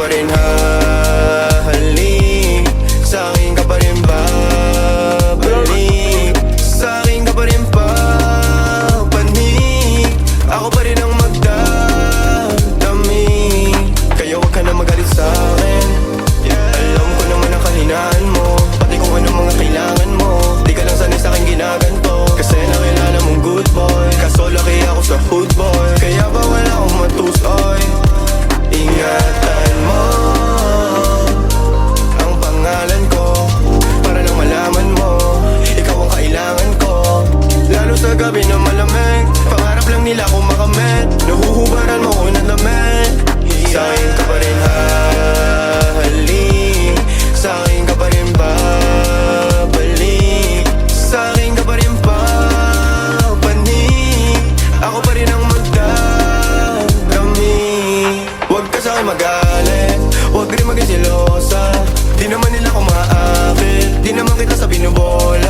pa rin hahalik, sa'kin ka pa rin babalik, sa'kin ka pa rin papanik, ako pa rin ang magdadami. Kaya wag ka na magalit sa'kin, alam ko naman ang kahinaan mo, pati kung ano mga kailangan mo. Di ka lang sanay sa'kin ginaganto, kasi nakilala mong good boy, kaso laki ako sa hood boy. Kaya bawal akong matusoy, ingatan mo ang pangalan ko, para lang malaman mo, ikaw ang kailangan ko. Lalo sa gabi na malamig, pangarap lang nila kung makamit, nahuhubaran mo ko ng damit. Sa'kin ka pa rin hahalik, sa'kin ka pa rin babalik, sa'kin ka pa rin papanik, ako pa rin ang magdadami. Huwag ka sa'kin magalit, huwag rin maging silosa, di naman nila kumaakit, di naman kita sa binubola.